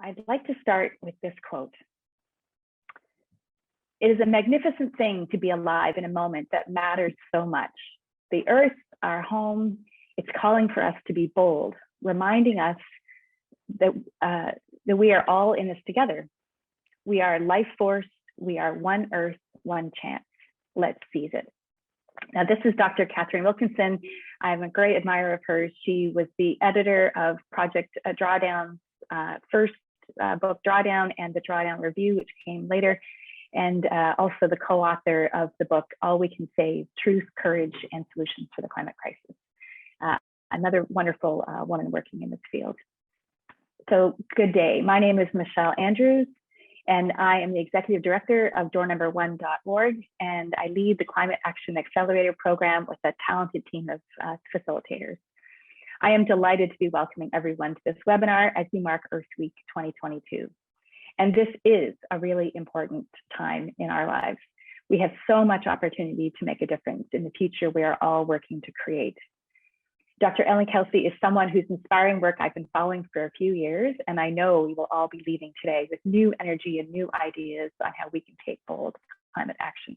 I'd like to start with this quote. It is a magnificent thing to be alive in a moment that matters so much. The earth, our home, it's calling for us to be bold, reminding us that, that we are all in this together. We are life force, we are one earth, one chance. Let's seize it. Now, this is Dr. Catherine Wilkinson. I'm a great admirer of hers. She was the editor of Project Drawdown's first book, Drawdown, and the Drawdown Review, which came later, and also the co-author of the book, All We Can Say, Truth, Courage, and Solutions for the Climate Crisis. Another wonderful woman working in this field. So good day. My name is Michelle Andrews, and I am the Executive Director of doornumber1.org, and I lead the Climate Action Accelerator program with a talented team of facilitators. I am delighted to be welcoming everyone to this webinar as we mark Earth Week 2022. And this is a really important time in our lives. We have so much opportunity to make a difference in the future we are all working to create. Dr. Ellen Kelsey is someone whose inspiring work I've been following for a few years, and I know we will all be leaving today with new energy and new ideas on how we can take bold climate action.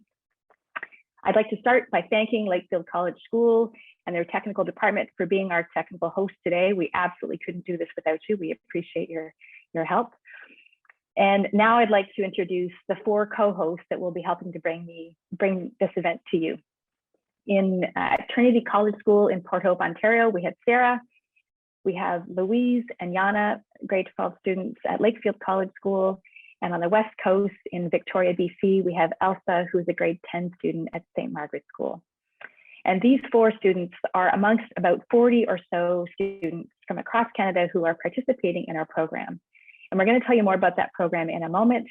I'd like to start by thanking Lakefield College School and their technical department for being our technical host today. We absolutely couldn't do this without you. We appreciate your help. And now I'd like to introduce the 4 co-hosts that will be helping to bring this event to you. In Trinity College School in Port Hope, Ontario, we have Sarah, we have Louise and Yana, grade 12 students at Lakefield College School, and on the West Coast in Victoria, BC, we have Elsa, who is a grade 10 student at St. Margaret's School. And these 4 students are amongst about 40 or so students from across Canada who are participating in our program. And we're going to tell you more about that program in a moment.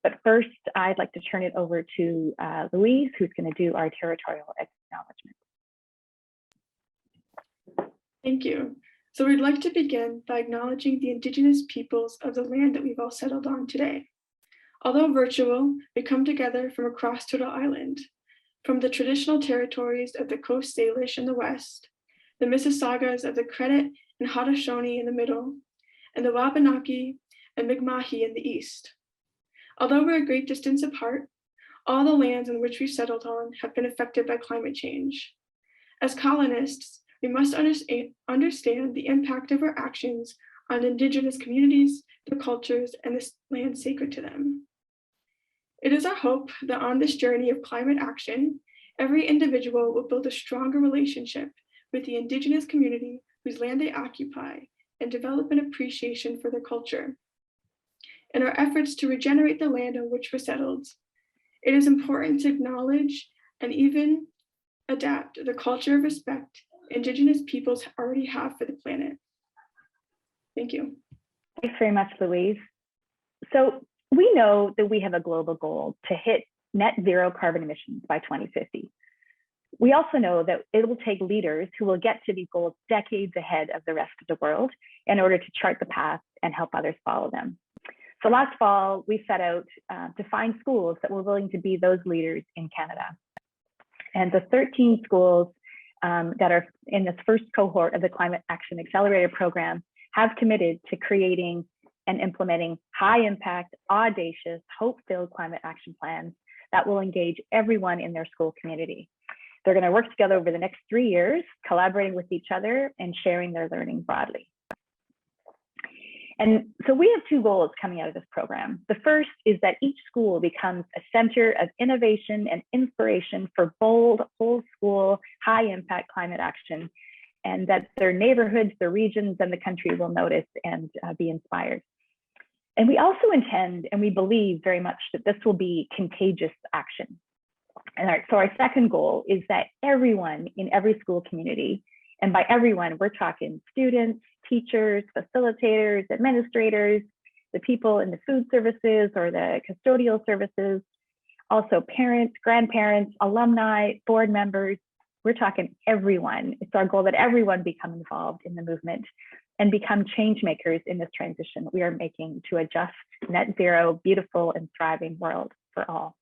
But first, I'd like to turn it over to Louise, who's going to do our territorial acknowledgement. Thank you. So we'd like to begin by acknowledging the Indigenous peoples of the land that we've all settled on today. Although virtual, we come together from across Turtle Island, from the traditional territories of the Coast Salish in the west, the Mississaugas of the Credit and Haudenosaunee in the middle, and the Wabanaki and Mi'kmahi in the east. Although we're a great distance apart, all the lands in which we've settled on have been affected by climate change. As colonists, we must understand the impact of our actions on Indigenous communities, their cultures, and the land sacred to them. It is our hope that on this journey of climate action, every individual will build a stronger relationship with the Indigenous community whose land they occupy and develop an appreciation for their culture. In our efforts to regenerate the land on which we're settled, it is important to acknowledge and even adapt the culture of respect Indigenous peoples already have for the planet. Thank you. Thanks very much, Louise. So we know that we have a global goal to hit net zero carbon emissions by 2050. We also know that it will take leaders who will get to these goals decades ahead of the rest of the world in order to chart the path and help others follow them. So last fall, we set out to find schools that were willing to be those leaders in Canada. And the 13 schools that are in this first cohort of the Climate Action Accelerator program have committed to creating and implementing high-impact, audacious, hope-filled climate action plans that will engage everyone in their school community. They're going to work together over the next 3 years, collaborating with each other and sharing their learning broadly. And so we have 2 goals coming out of this program. The first is that each school becomes a center of innovation and inspiration for bold, whole school, high impact climate action, and that their neighborhoods, their regions, and the country will notice and be inspired. And we also intend, and we believe very much that this will be contagious action. And so our second goal is that everyone in every school community, and by everyone, we're talking students, teachers, facilitators, administrators, the people in the food services or the custodial services, also parents, grandparents, alumni, board members. We're talking everyone. It's our goal that everyone become involved in the movement and become change makers in this transition we are making to a just, net zero, beautiful, and thriving world for all.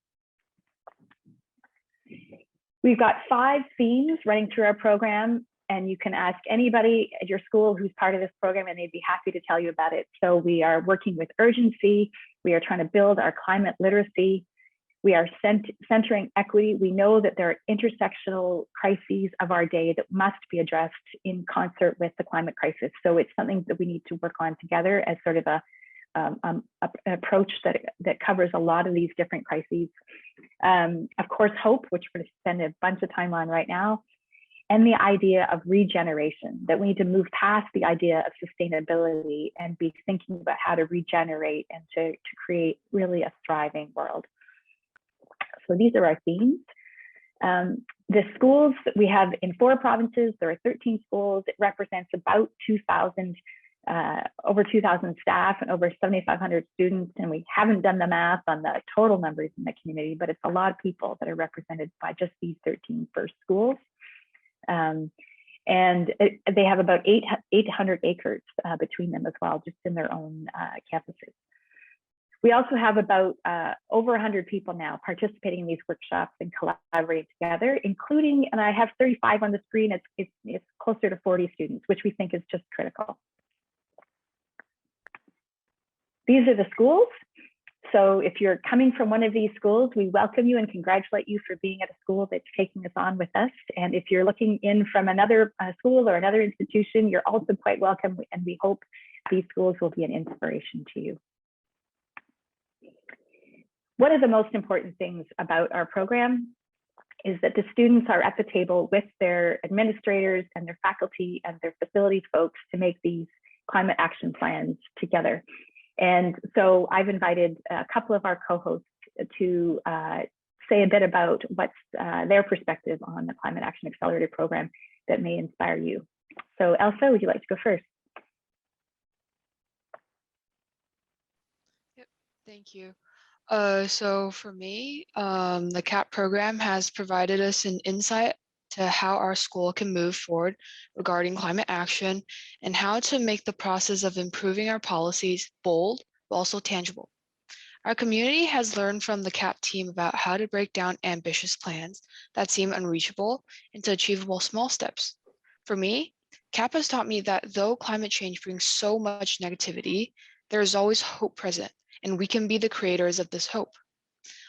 We've got 5 themes running through our program. and you can ask anybody at your school who's part of this program, and they'd be happy to tell you about it. So we are working with urgency. We are trying to build our climate literacy. We are centering equity. We know that there are intersectional crises of our day that must be addressed in concert with the climate crisis. So it's something that we need to work on together as sort of an approach that covers a lot of these different crises. Of course, hope, which we're going to spend a bunch of time on right now, and the idea of regeneration, that we need to move past the idea of sustainability and be thinking about how to regenerate and to create really a thriving world. So these are our themes. The schools that we have in 4 provinces, there are 13 schools. It represents about 2,000, over 2,000 staff and over 7,500 students. And we haven't done the math on the total numbers in the community, but it's a lot of people that are represented by just these 13 first schools. And they have about 800 acres between them as well, just in their own campuses. We also have about over 100 people now participating in these workshops and collaborating together, including, and I have 35 on the screen, it's closer to 40 students, which we think is just critical. These are the schools. So if you're coming from one of these schools, we welcome you and congratulate you for being at a school that's taking this on with us. And if you're looking in from another school or another institution, you're also quite welcome, and we hope these schools will be an inspiration to you. One of the most important things about our program is that the students are at the table with their administrators and their faculty and their facilities folks to make these climate action plans together. And so I've invited a couple of our co-hosts to say a bit about what's their perspective on the Climate Action Accelerator program that may inspire you. So Elsa, would you like to go first? Yep, thank you. So for me, the CAP program has provided us an insight to how our school can move forward regarding climate action and how to make the process of improving our policies bold, but also tangible. Our community has learned from the CAP team about how to break down ambitious plans that seem unreachable into achievable small steps. For me, CAP has taught me that though climate change brings so much negativity, there is always hope present, and we can be the creators of this hope.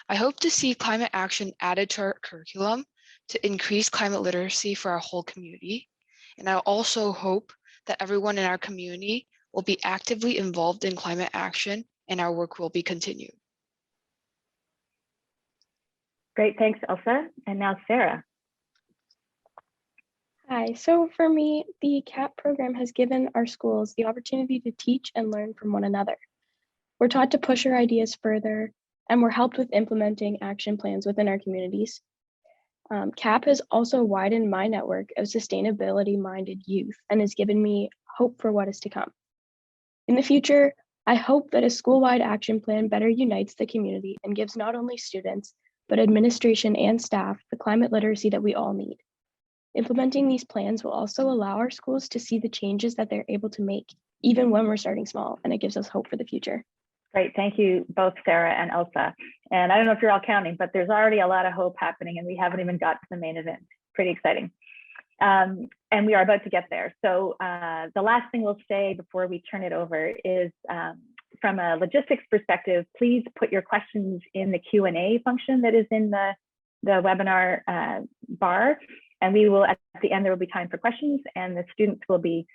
I hope to see climate action added to our curriculum to increase climate literacy for our whole community. And I also hope that everyone in our community will be actively involved in climate action and our work will be continued. Great, thanks, Elsa. And now Sarah. Hi, so for me, the CAP program has given our schools the opportunity to teach and learn from one another. We're taught to push our ideas further, and we're helped with implementing action plans within our communities. CAP has also widened my network of sustainability-minded youth and has given me hope for what is to come. In the future, I hope that a school-wide action plan better unites the community and gives not only students, but administration and staff the climate literacy that we all need. Implementing these plans will also allow our schools to see the changes that they're able to make, even when we're starting small, and it gives us hope for the future. Great, thank you both Sarah and Elsa. And I don't know if you're all counting, but there's already a lot of hope happening and we haven't even got to the main event. Pretty exciting. And we are about to get there. So the last thing we'll say before we turn it over is from a logistics perspective, please put your questions in the Q&A function that is in the webinar bar. And we will, at the end, there will be time for questions and the students will be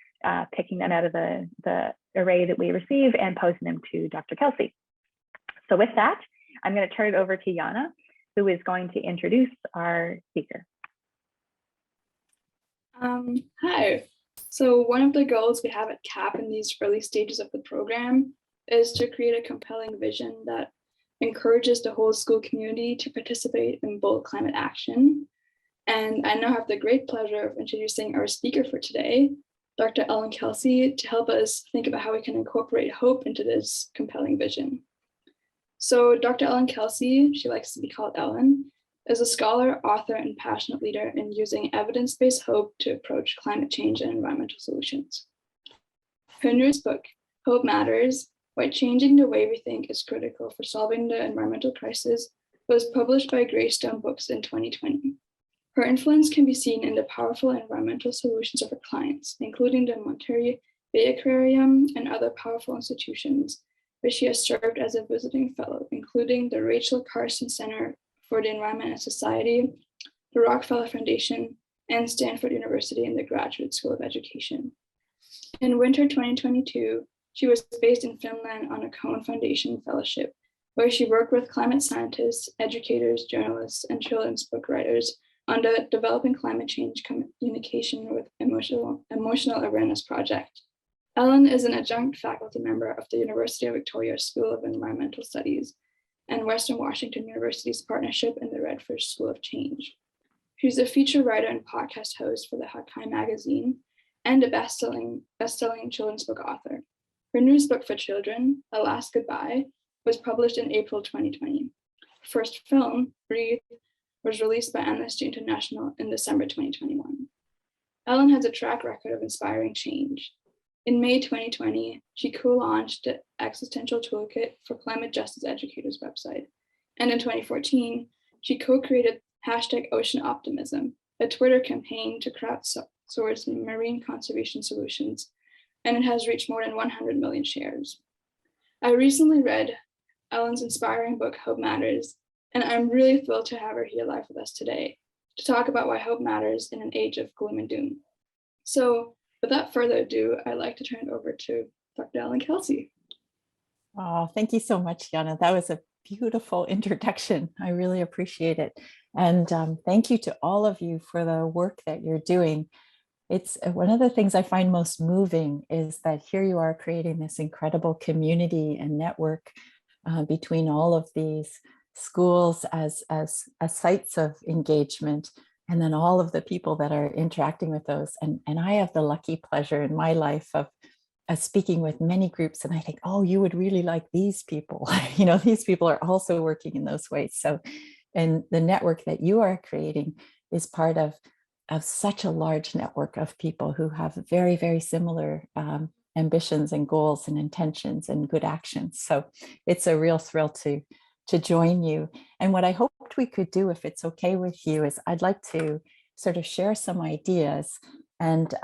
picking them out of the array that we receive and posing them to Dr. Kelsey. So with that, I'm going to turn it over to Jana, who is going to introduce our speaker. Hi. So one of the goals we have at CAP in these early stages of the program is to create a compelling vision that encourages the whole school community to participate in bold climate action. And I now have the great pleasure of introducing our speaker for today, Dr. Ellen Kelsey, to help us think about how we can incorporate hope into this compelling vision. So Dr. Ellen Kelsey, she likes to be called Ellen, is a scholar, author, and passionate leader in using evidence-based hope to approach climate change and environmental solutions. Her newest book, Hope Matters, Why Changing the Way We Think is Critical for Solving the Environmental Crisis, was published by Greystone Books in 2020. Her influence can be seen in the powerful environmental solutions of her clients, including the Monterey Bay Aquarium and other powerful institutions where she has served as a visiting fellow, including the Rachel Carson Center for the Environment and Society, the Rockefeller Foundation, and Stanford University in the Graduate School of Education. In winter 2022, she was based in Finland on a Cone Foundation fellowship, where she worked with climate scientists, educators, journalists, and children's book writers on the Developing Climate Change Communication with Emotional Awareness project. Ellen is an adjunct faculty member of the University of Victoria School of Environmental Studies and Western Washington University's partnership in the Redfish School of Change. She's a feature writer and podcast host for the Hakai magazine and a best-selling children's book author. Her newest book for children, Alas Goodbye, was published in April 2020. Her first film, Breathe, was released by Amnesty International in December 2021. Ellen has a track record of inspiring change. In May 2020, she co-launched the Existential Toolkit for Climate Justice Educators website. And in 2014, she co-created #OceanOptimism, a Twitter campaign to crowdsource marine conservation solutions, and it has reached more than 100 million shares. I recently read Ellen's inspiring book, Hope Matters, and I'm really thrilled to have her here live with us today to talk about why hope matters in an age of gloom and doom. So without further ado, I'd like to turn it over to Dr. Ellen Kelsey. Oh, thank you so much, Yana. That was a beautiful introduction. I really appreciate it. And thank you to all of you for the work that you're doing. It's one of the things I find most moving is that here you are creating this incredible community and network between all of these schools as sites of engagement, and then all of the people that are interacting with those. And I have the lucky pleasure in my life of speaking with many groups, and I think, oh, you would really like these people. You know, these people are also working in those ways. So, and the network that you are creating is part of such a large network of people who have very, very similar ambitions and goals and intentions and good actions. So it's a real thrill to join you. And what I hoped we could do, if it's okay with you, is I'd like to sort of share some ideas. And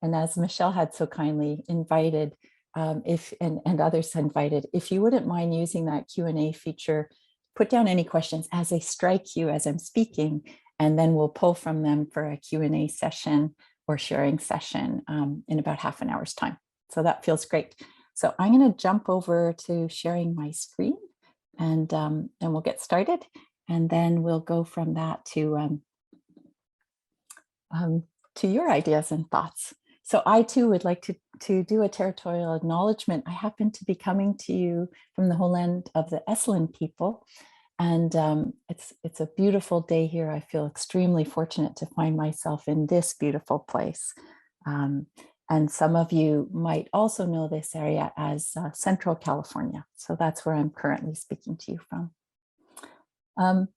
as Michelle had so kindly invited, and others invited, if you wouldn't mind using that Q&A feature, put down any questions as they strike you as I'm speaking, and then we'll pull from them for a Q&A session or sharing session in about half an hour's time. So that feels great. So I'm going to jump over to sharing my screen, and we'll get started, and then we'll go from that to your ideas and thoughts. So I too would like to do a territorial acknowledgement. I happen to be coming to you from the homeland of the Esalen people, and it's a beautiful day here. I feel extremely fortunate to find myself in this beautiful place. And some of you might also know this area as Central California. So that's where I'm currently speaking to you from.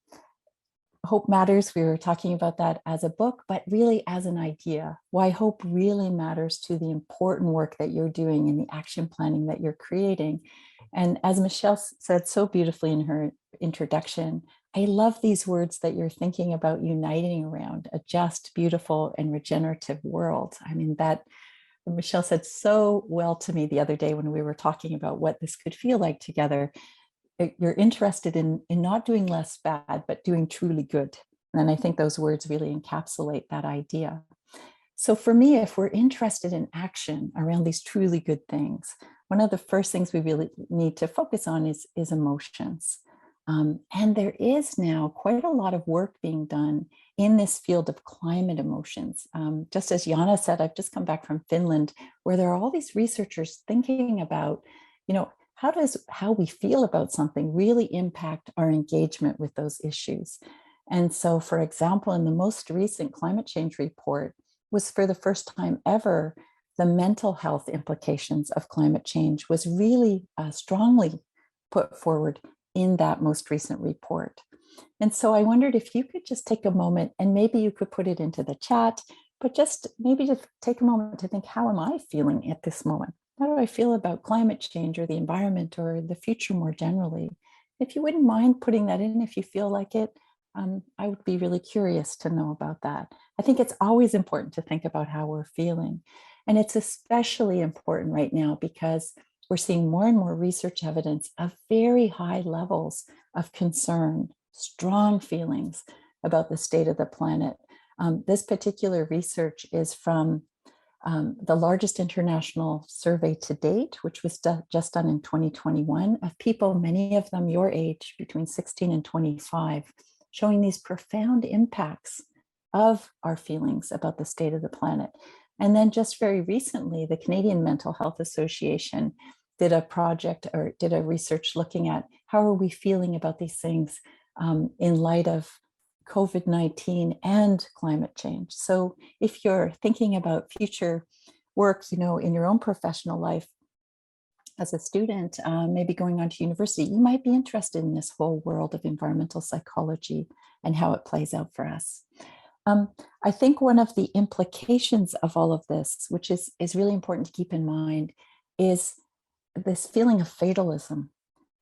Hope Matters, we were talking about that as a book, but really as an idea. Why hope really matters to the important work that you're doing in the action planning that you're creating. And as Michelle said so beautifully in her introduction, I love these words that you're thinking about uniting around a just, beautiful, and regenerative world. I mean, that Michelle said so well to me the other day when we were talking about what this could feel like together. You're interested in not doing less bad, but doing truly good. And I think those words really encapsulate that idea. So for me, if we're interested in action around these truly good things, one of the first things we really need to focus on is emotions. And there is now quite a lot of work being done in this field of climate emotions. Just as Yana said, I've just come back from Finland, where there are all these researchers thinking about, you know, how does how we feel about something really impact our engagement with those issues? And so, for example, in the most recent climate change report was for the first time ever, the mental health implications of climate change was really strongly put forward in that most recent report. And so I wondered if you could just take a moment, and maybe you could put it into the chat, but just maybe just take a moment to think, how am I feeling at this moment? How do I feel about climate change or the environment or the future more generally? If you wouldn't mind putting that in, if you feel like it, I would be really curious to know about that. I think it's always important to think about how we're feeling. And it's especially important right now because we're seeing more and more research evidence of very high levels of concern, strong feelings about the state of the planet. This particular research is from the largest international survey to date, which was just done in 2021, of people, many of them your age, between 16 and 25, showing these profound impacts of our feelings about the state of the planet. And then just very recently, the Canadian Mental Health Association did a project or did a research looking at how are we feeling about these things in light of COVID-19 and climate change. So if you're thinking about future work, in your own professional life as a student, maybe going on to university, you might be interested in this whole world of environmental psychology and how it plays out for us. I think one of the implications of all of this, which is really important to keep in mind, is this feeling of fatalism,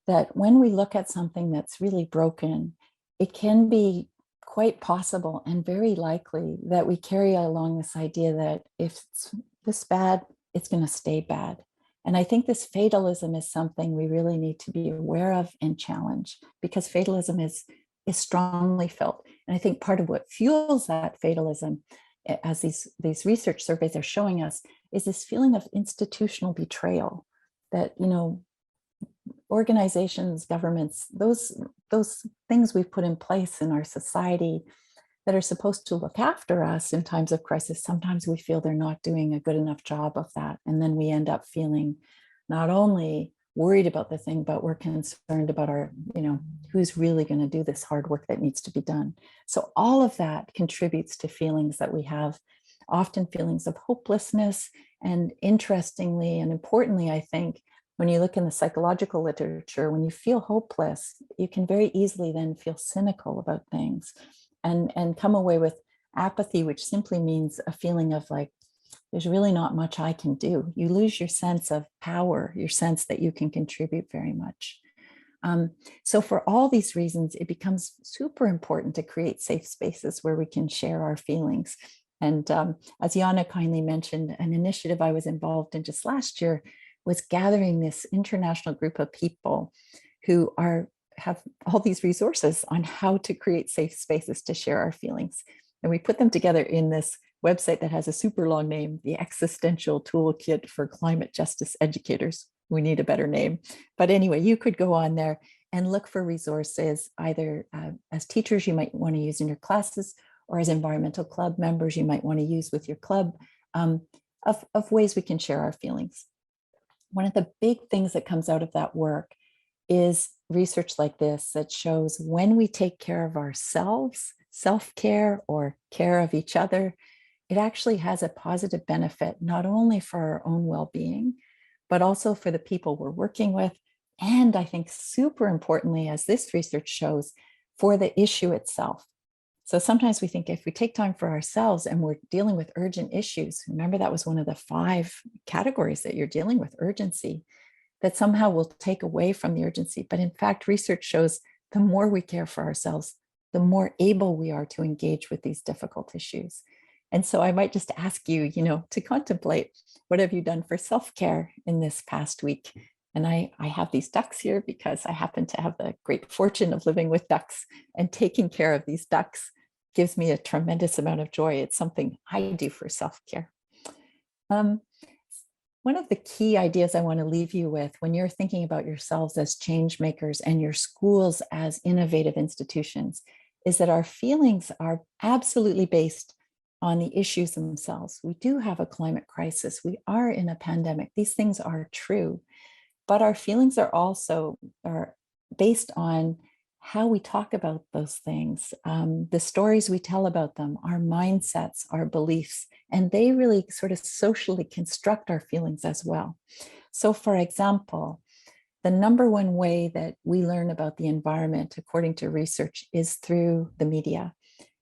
that when we look at something that's really broken, it can be quite possible and very likely that we carry along this idea that if it's this bad, it's going to stay bad. And I think this fatalism is something we really need to be aware of and challenge, because fatalism is strongly felt. And I think part of what fuels that fatalism, as these research surveys are showing us, is this feeling of institutional betrayal, that, organizations, governments, those things we've put in place in our society that are supposed to look after us in times of crisis, sometimes we feel they're not doing a good enough job of that. And then we end up feeling not only worried about the thing, but we're concerned about our, who's really going to do this hard work that needs to be done. So all of that contributes to feelings that we have, often feelings of hopelessness. And interestingly and importantly, I think, when you look in the psychological literature, when you feel hopeless, you can very easily then feel cynical about things and come away with apathy, which simply means a feeling of like, there's really not much I can do. You lose your sense of power, your sense that you can contribute very much. So for all these reasons, it becomes super important to create safe spaces where we can share our feelings. And as Jana kindly mentioned, an initiative I was involved in just last year was gathering this international group of people who have all these resources on how to create safe spaces to share our feelings. And we put them together in this website that has a super long name, the Existential Toolkit for Climate Justice Educators. We need a better name. But anyway, you could go on there and look for resources, either as teachers you might want to use in your classes, or as environmental club members you might want to use with your club, of ways we can share our feelings. One of the big things that comes out of that work is research like this that shows when we take care of ourselves, self-care or care of each other, it actually has a positive benefit, not only for our own well-being, but also for the people we're working with. And I think super importantly, as this research shows, for the issue itself. So sometimes we think if we take time for ourselves and we're dealing with urgent issues, remember that was one of the 5 categories that you're dealing with, urgency, that somehow we'll take away from the urgency. But in fact, research shows the more we care for ourselves, the more able we are to engage with these difficult issues. And so I might just ask you, to contemplate, what have you done for self-care in this past week? And I have these ducks here because I happen to have the great fortune of living with ducks, and taking care of these ducks gives me a tremendous amount of joy. It's something I do for self-care. One of the key ideas I want to leave you with when you're thinking about yourselves as change makers and your schools as innovative institutions is that our feelings are absolutely based on the issues themselves. We do have a climate crisis. We are in a pandemic. These things are true, but our feelings are also based on how we talk about those things, the stories we tell about them, our mindsets, our beliefs, and they really sort of socially construct our feelings as well. So for example, the number one way that we learn about the environment, according to research, is through the media.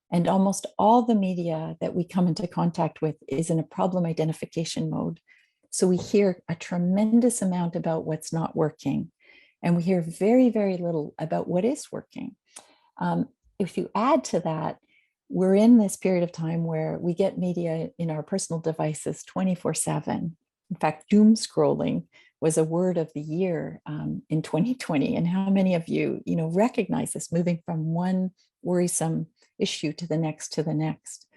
And almost all the media that we come into contact with is in a problem identification mode. So we hear a tremendous amount about what's not working, and we hear very, very little about what is working. if you add to that, we're in this period of time where we get media in our personal devices 24/7. In fact, doom scrolling was a word of the year in 2020. And how many of you, recognize this, moving from one worrisome issue to the next to the next?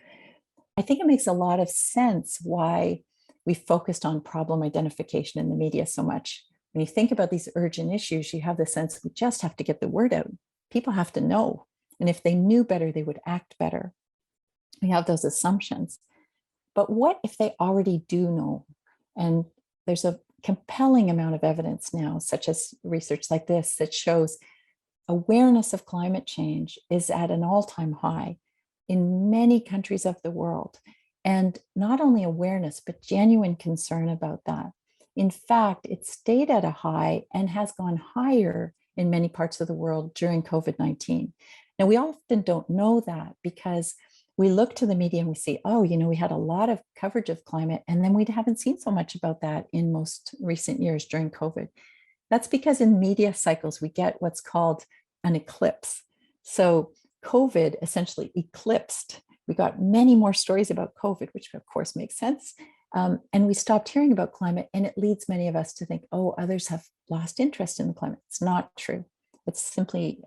I think it makes a lot of sense why we focused on problem identification in the media so much. When you think about these urgent issues, you have the sense we just have to get the word out. People have to know. And if they knew better, they would act better. We have those assumptions. But what if they already do know? And there's a compelling amount of evidence now, such as research like this, that shows awareness of climate change is at an all-time high in many countries of the world. And not only awareness, but genuine concern about that. In fact, it stayed at a high and has gone higher in many parts of the world during COVID-19. Now, we often don't know that because we look to the media and we see, oh, we had a lot of coverage of climate, and then we haven't seen so much about that in most recent years during COVID. That's because in media cycles, we get what's called an eclipse. So COVID essentially eclipsed. We got many more stories about COVID, which of course makes sense. And we stopped hearing about climate, and it leads many of us to think, oh, others have lost interest in the climate. It's not true. It's simply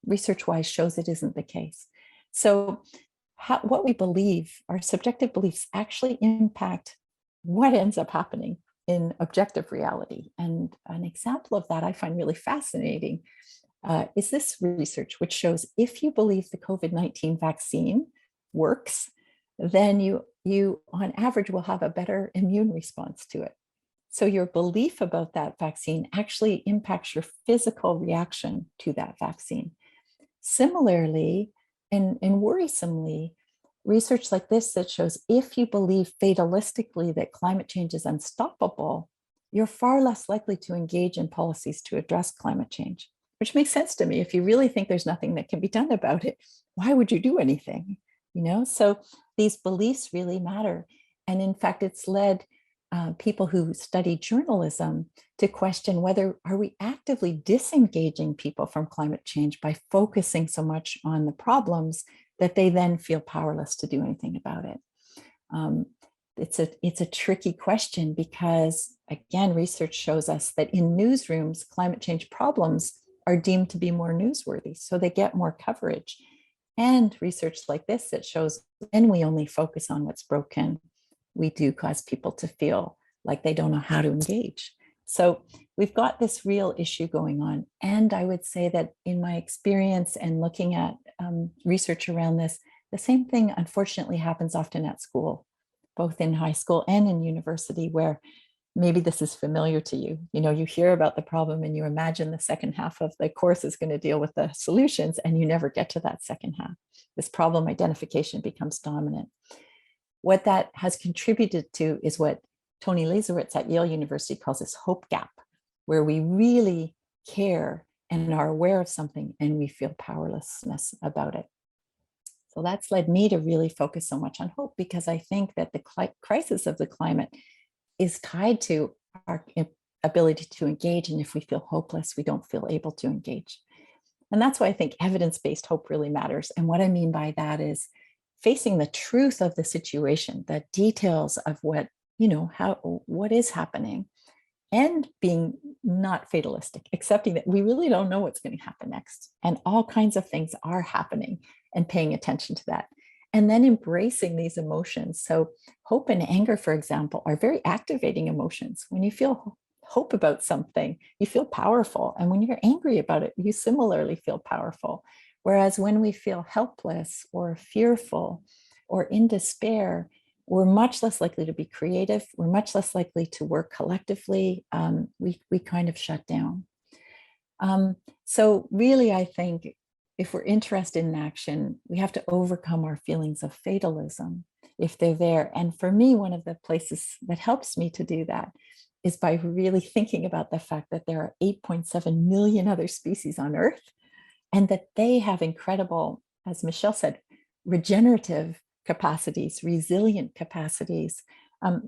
research-wise shows it isn't the case. So what we believe, our subjective beliefs, actually impact what ends up happening in objective reality. And an example of that I find really fascinating is this research, which shows if you believe the COVID-19 vaccine works, then you on average will have a better immune response to it. So your belief about that vaccine actually impacts your physical reaction to that vaccine. Similarly, and worrisomely, research like this that shows if you believe fatalistically that climate change is unstoppable, you're far less likely to engage in policies to address climate change, which makes sense to me. If you really think there's nothing that can be done about it, why would you do anything? So these beliefs really matter. And in fact, it's led people who study journalism to question whether are we actively disengaging people from climate change by focusing so much on the problems that they then feel powerless to do anything about it. It's a tricky question because, again, research shows us that in newsrooms, climate change problems are deemed to be more newsworthy, so they get more coverage. And research like this that shows when we only focus on what's broken, we do cause people to feel like they don't know how to engage. So we've got this real issue going on. And I would say that in my experience and looking at research around this, the same thing unfortunately happens often at school, both in high school and in university, where maybe this is familiar to you. You hear about the problem and you imagine the second half of the course is going to deal with the solutions, and you never get to that second half. This problem identification becomes dominant. What that has contributed to is what Tony Lazarowitz at Yale University calls this hope gap, where we really care and are aware of something and we feel powerlessness about it. So that's led me to really focus so much on hope, because I think that the crisis of the climate is tied to our ability to engage. And if we feel hopeless, we don't feel able to engage. And that's why I think evidence-based hope really matters. And what I mean by that is facing the truth of the situation, the details of what is happening, and being not fatalistic, accepting that we really don't know what's going to happen next. And all kinds of things are happening, and paying attention to that. And then embracing these emotions. So hope and anger, for example, are very activating emotions. When you feel hope about something, you feel powerful. And when you're angry about it, you similarly feel powerful. Whereas when we feel helpless or fearful or in despair, we're much less likely to be creative. We're much less likely to work collectively. We kind of shut down. So really, I think if we're interested in action, we have to overcome our feelings of fatalism if they're there. And for me, one of the places that helps me to do that is by really thinking about the fact that there are 8.7 million other species on Earth, and that they have incredible, as Michelle said, regenerative capacities, resilient capacities.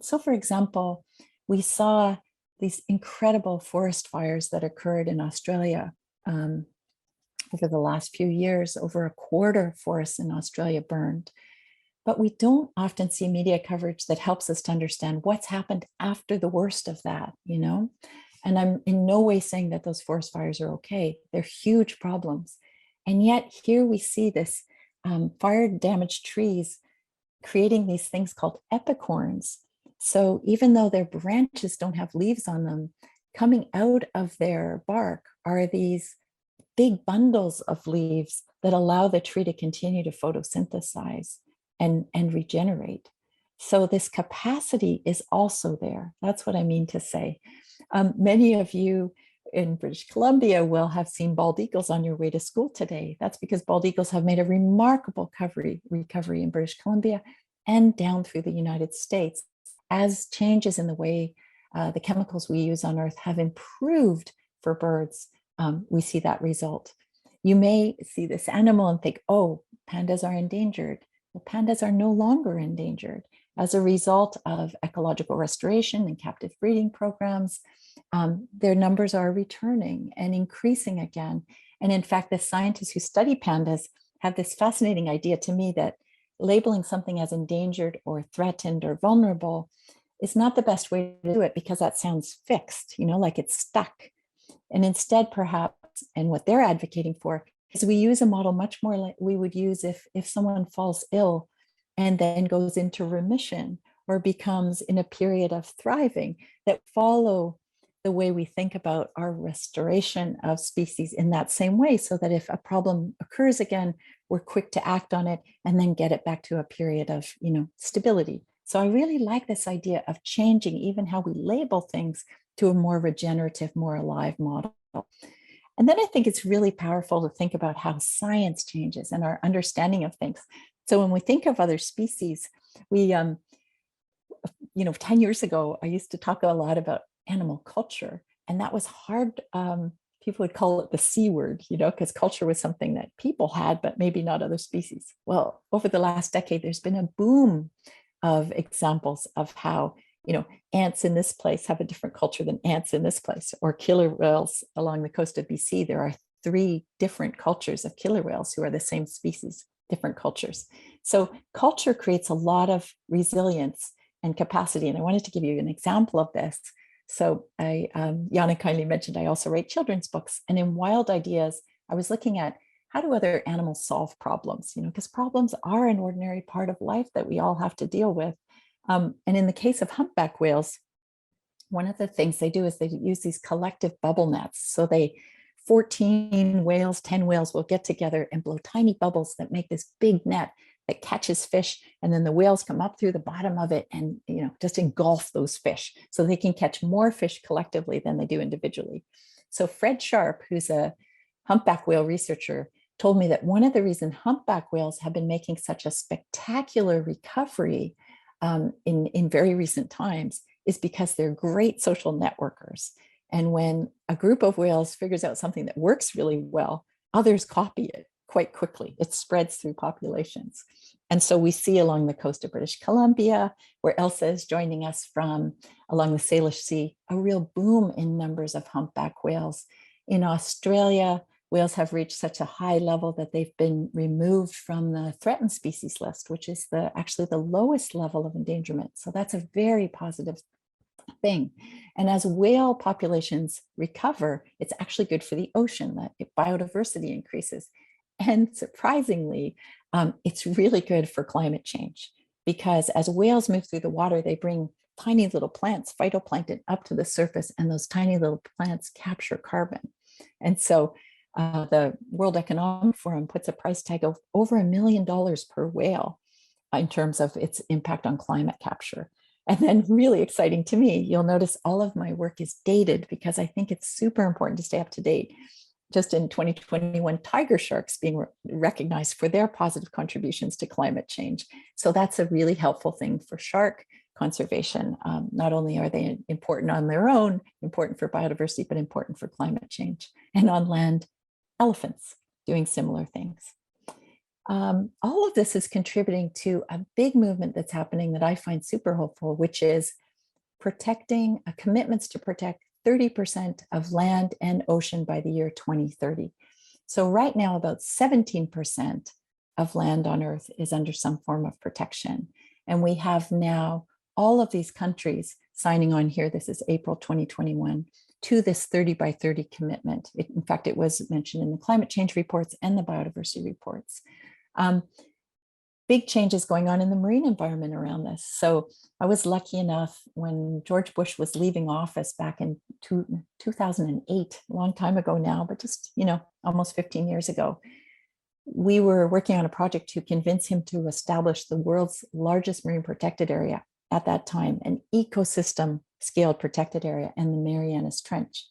So for example, we saw these incredible forest fires that occurred in Australia over the last few years. Over a quarter of forests in Australia burned. But we don't often see media coverage that helps us to understand what's happened after the worst of that, you know? And I'm in no way saying that those forest fires are okay. They're huge problems. And yet here we see this fire damaged trees creating these things called epicorns. So even though their branches don't have leaves on them, coming out of their bark are these big bundles of leaves that allow the tree to continue to photosynthesize and regenerate. So this capacity is also there. That's what I mean to say. Many of you in British Columbia will have seen bald eagles on your way to school today. That's because bald eagles have made a remarkable recovery in British Columbia and down through the United States as changes in the way the chemicals we use on Earth have improved for birds. We see that result. You may see this animal and think, oh, pandas are endangered. Well, pandas are no longer endangered. As a result of ecological restoration and captive breeding programs, their numbers are returning and increasing again. And in fact, the scientists who study pandas have this fascinating idea to me that labeling something as endangered or threatened or vulnerable is not the best way to do it, because that sounds fixed, you know, like it's stuck. And instead, perhaps, and what they're advocating for, is we use a model much more like we would use if someone falls ill and then goes into remission or becomes in a period of thriving, that follow the way we think about our restoration of species in that same way, so that if a problem occurs again, we're quick to act on it and then get it back to a period of, you know, stability. So I really like this idea of changing even how we label things to a more regenerative, more alive model. And then I think it's really powerful to think about how science changes and our understanding of things. So when we think of other species, we, you know, 10 years ago, I used to talk a lot about animal culture, and that was hard. People would call it the C word, you know, because culture was something that people had, but maybe not other species. Well, over the last decade, there's been a boom of examples of how, you know, ants in this place have a different culture than ants in this place, or killer whales along the coast of BC. There are 3 different cultures of killer whales who are the same species, different cultures. So culture creates a lot of resilience and capacity. And I wanted to give you an example of this. So Jana kindly mentioned I also write children's books. And in Wild Ideas, I was looking at how do other animals solve problems, you know, because problems are an ordinary part of life that we all have to deal with. And in the case of humpback whales, one of the things they do is they use these collective bubble nets. So 14 whales, 10 whales will get together and blow tiny bubbles that make this big net that catches fish. And then the whales come up through the bottom of it and, you know, just engulf those fish so they can catch more fish collectively than they do individually. So Fred Sharp, who's a humpback whale researcher, told me that one of the reasons humpback whales have been making such a spectacular recovery in very recent times is because they're great social networkers. And when a group of whales figures out something that works really well, others copy it quite quickly. It spreads through populations. And so we see along the coast of British Columbia, where Elsa is joining us from, along the Salish Sea, a real boom in numbers of humpback whales. In Australia, whales have reached such a high level that they've been removed from the threatened species list, which is actually the lowest level of endangerment. So that's a very positive thing. And as whale populations recover, it's actually good for the ocean, that biodiversity increases. And surprisingly, it's really good for climate change, because as whales move through the water, they bring tiny little plants, phytoplankton, up to the surface, and those tiny little plants capture carbon. And so the World Economic Forum puts a price tag of over $1 million per whale in terms of its impact on climate capture. And then really exciting to me, you'll notice all of my work is dated because I think it's super important to stay up to date. Just in 2021, tiger sharks being recognized for their positive contributions to climate change. So that's a really helpful thing for shark conservation. Not only are they important on their own, important for biodiversity, but important for climate change. And on land, elephants doing similar things. All of this is contributing to a big movement that's happening that I find super hopeful, which is protecting commitments to protect 30% of land and ocean by the year 2030. So right now, about 17% of land on Earth is under some form of protection. And we have now all of these countries signing on here. This is April 2021 to this 30 by 30 commitment. In fact, it was mentioned in the climate change reports and the biodiversity reports. Big changes going on in the marine environment around this. So I was lucky enough when George Bush was leaving office back in 2008, a long time ago now, but just, almost 15 years ago, we were working on a project to convince him to establish the world's largest marine protected area at that time, an ecosystem scaled protected area in the Marianas Trench.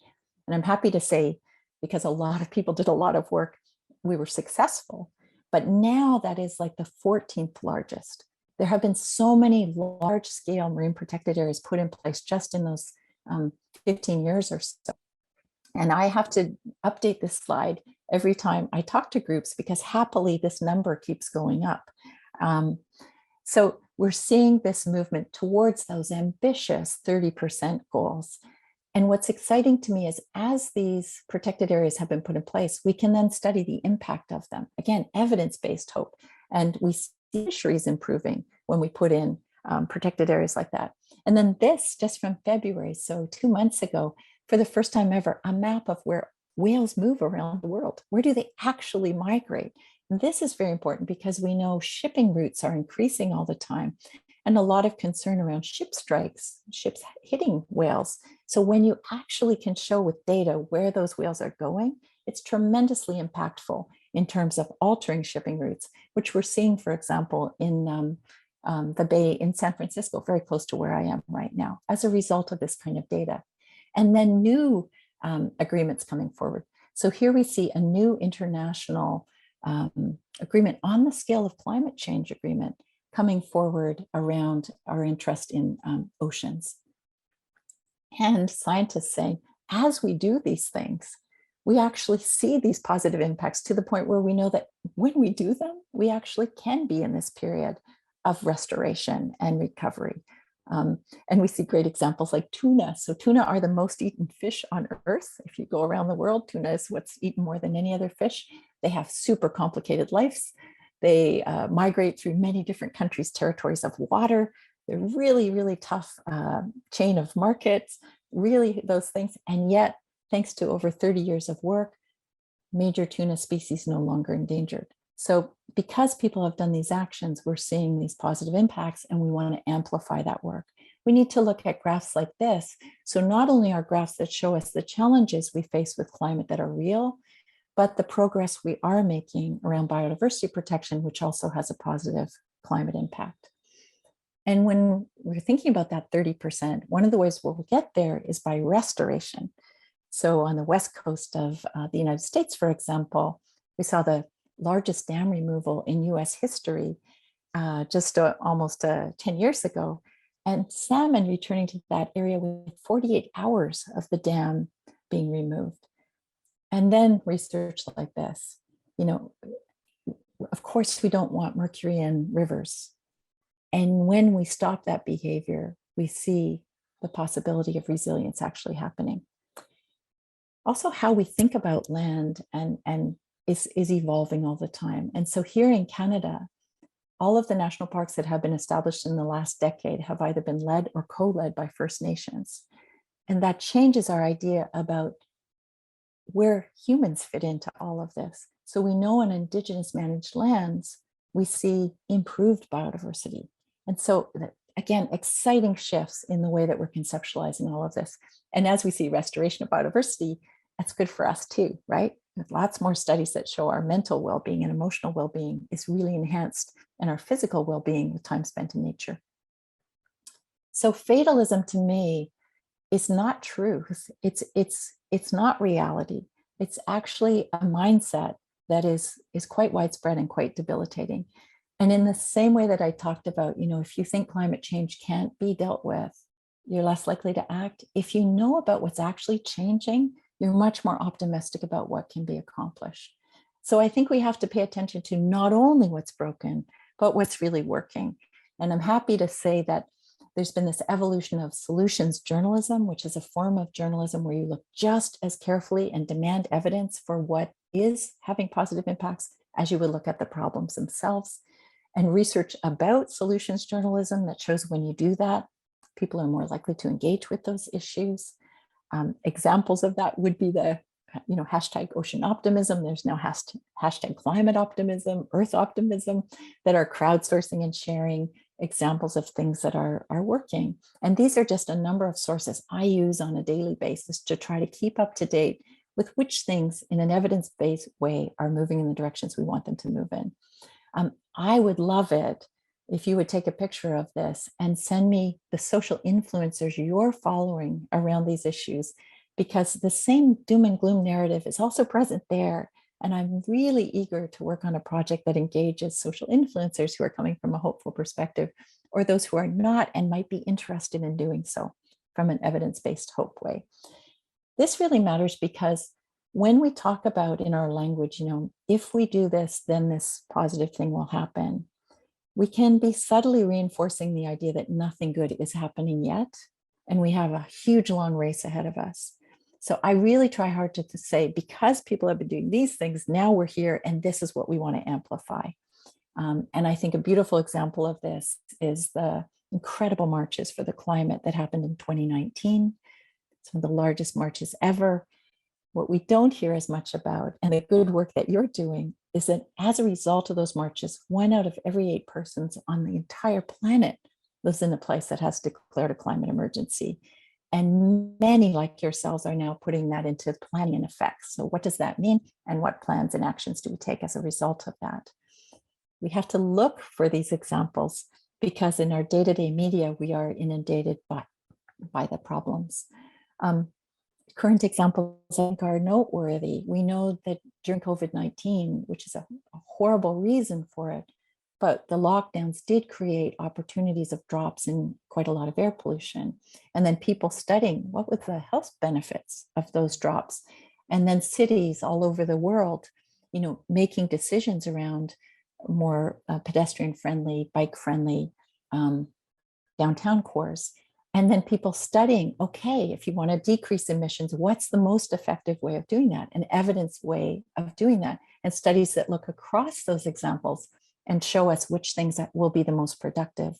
And I'm happy to say, because a lot of people did a lot of work, we were successful. But now that is like the 14th largest. There have been so many large scale marine protected areas put in place just in those 15 years or so. And I have to update this slide every time I talk to groups because happily this number keeps going up. So we're seeing this movement towards those ambitious 30% goals. And what's exciting to me is as these protected areas have been put in place, we can then study the impact of them. Again, evidence-based hope. And we see fisheries improving when we put in protected areas like that. And then this just from February, so 2 months ago, for the first time ever, a map of where whales move around the world. Where do they actually migrate? And this is very important because we know shipping routes are increasing all the time and a lot of concern around ship strikes, ships hitting whales. So when you actually can show with data where those whales are going, it's tremendously impactful in terms of altering shipping routes, which we're seeing, for example, in the bay in San Francisco, very close to where I am right now, as a result of this kind of data. And then new agreements coming forward. So here we see a new international agreement on the scale of climate change agreement coming forward around our interest in oceans. And scientists saying, as we do these things, we actually see these positive impacts to the point where we know that when we do them, we actually can be in this period of restoration and recovery. And we see great examples like tuna. So tuna are the most eaten fish on Earth. If you go around the world, tuna is what's eaten more than any other fish. They have super complicated lives. They migrate through many different countries' territories of water. They're really, really tough chain of markets, really those things. And yet, thanks to over 30 years of work, major tuna species no longer endangered. So because people have done these actions, we're seeing these positive impacts and we want to amplify that work. We need to look at graphs like this. So not only are graphs that show us the challenges we face with climate that are real, but the progress we are making around biodiversity protection, which also has a positive climate impact. And when we're thinking about that 30%, one of the ways we'll get there is by restoration. So on the west coast of the United States, for example, we saw the largest dam removal in US history just almost 10 years ago. And salmon returning to that area with 48 hours of the dam being removed. And then research like this, of course, we don't want mercury in rivers. And when we stop that behavior, we see the possibility of resilience actually happening. Also, how we think about land and is evolving all the time. And so here in Canada, all of the national parks that have been established in the last decade have either been led or co-led by First Nations. And that changes our idea about where humans fit into all of this. So we know on Indigenous managed lands, we see improved biodiversity. And so again, exciting shifts in the way that we're conceptualizing all of this. And as we see restoration of biodiversity, that's good for us too, right? There's lots more studies that show our mental well-being and emotional well-being is really enhanced and our physical well-being with time spent in nature. So fatalism to me is not truth. It's not reality. It's actually a mindset that is quite widespread and quite debilitating. And in the same way that I talked about, if you think climate change can't be dealt with, you're less likely to act. If you know about what's actually changing, you're much more optimistic about what can be accomplished. So I think we have to pay attention to not only what's broken, but what's really working. And I'm happy to say that There's been this evolution of solutions journalism, which is a form of journalism where you look just as carefully and demand evidence for what is having positive impacts as you would look at the problems themselves. And research about solutions journalism that shows when you do that, people are more likely to engage with those issues. Examples of that would be the hashtag ocean optimism. There's now hashtag climate optimism, earth optimism, that are crowdsourcing and sharing examples of things that are working. And these are just a number of sources I use on a daily basis to try to keep up to date with which things in an evidence-based way are moving in the directions we want them to move in. I would love it if you would take a picture of this and send me the social influencers you're following around these issues, because the same doom and gloom narrative is also present there. And I'm really eager to work on a project that engages social influencers who are coming from a hopeful perspective, or those who are not and might be interested in doing so from an evidence-based hope way. This really matters because when we talk about in our language, if we do this, then this positive thing will happen, we can be subtly reinforcing the idea that nothing good is happening yet, and we have a huge long race ahead of us. So I really try hard to say, because people have been doing these things, now we're here, and this is what we want to amplify. And I think a beautiful example of this is the incredible marches for the climate that happened in 2019, some of the largest marches ever. What we don't hear as much about, and the good work that you're doing, is that as a result of those marches, 1 out of every 8 persons on the entire planet lives in a place that has declared a climate emergency. And many like yourselves are now putting that into planning and effects. So what does that mean? And what plans and actions do we take as a result of that? We have to look for these examples, because in our day-to-day media, we are inundated by the problems. Current examples, I think, are noteworthy. We know that during COVID-19, which is a horrible reason for it, but the lockdowns did create opportunities of drops in quite a lot of air pollution. And then people studying what were the health benefits of those drops. And then cities all over the world, making decisions around more pedestrian-friendly, bike-friendly downtown cores. And then people studying, okay, if you want to decrease emissions, what's the most effective way of doing that? An evidence way of doing that. And studies that look across those examples and show us which things that will be the most productive.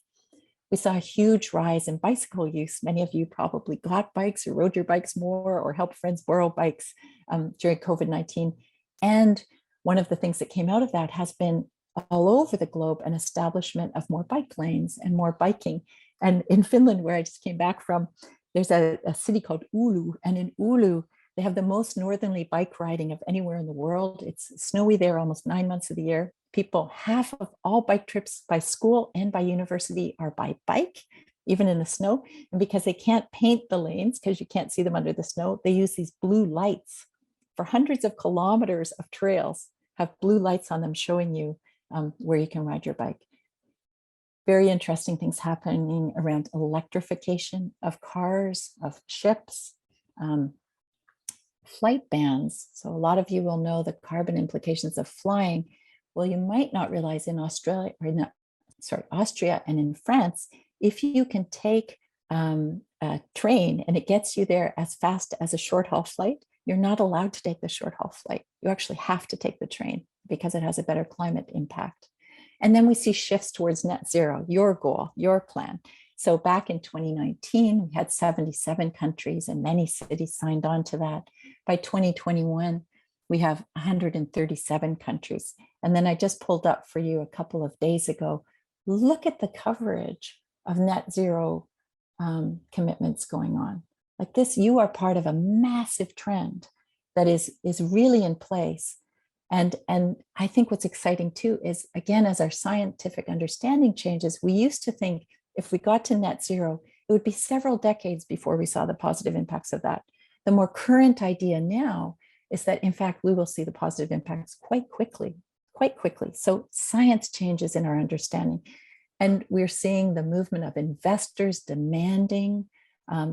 We saw a huge rise in bicycle use. Many of you probably got bikes or rode your bikes more or helped friends borrow bikes during COVID-19. And one of the things that came out of that has been all over the globe an establishment of more bike lanes and more biking. And in Finland, where I just came back from, there's a city called Oulu. And in Oulu, they have the most northerly bike riding of anywhere in the world. It's snowy there almost 9 months of the year. People, half of all bike trips by school and by university are by bike, even in the snow. And because they can't paint the lanes, because you can't see them under the snow, they use these blue lights. For hundreds of kilometers of trails have blue lights on them showing you where you can ride your bike. Very interesting things happening around electrification of cars, of ships, flight bans. So a lot of you will know the carbon implications of flying. Well, you might not realize in Austria and in France, if you can take a train and it gets you there as fast as a short haul flight, you're not allowed to take the short haul flight. You actually have to take the train because it has a better climate impact. And then we see shifts towards net zero, your goal, your plan. So back in 2019, we had 77 countries and many cities signed on to that. By 2021, we have 137 countries. And then I just pulled up for you a couple of days ago, look at the coverage of net zero commitments going on. Like this, you are part of a massive trend that is really in place. And I think what's exciting too is, again, as our scientific understanding changes, we used to think if we got to net zero, it would be several decades before we saw the positive impacts of that. The more current idea now is that, in fact, we will see the positive impacts quite quickly. So science changes in our understanding. And we're seeing the movement of investors demanding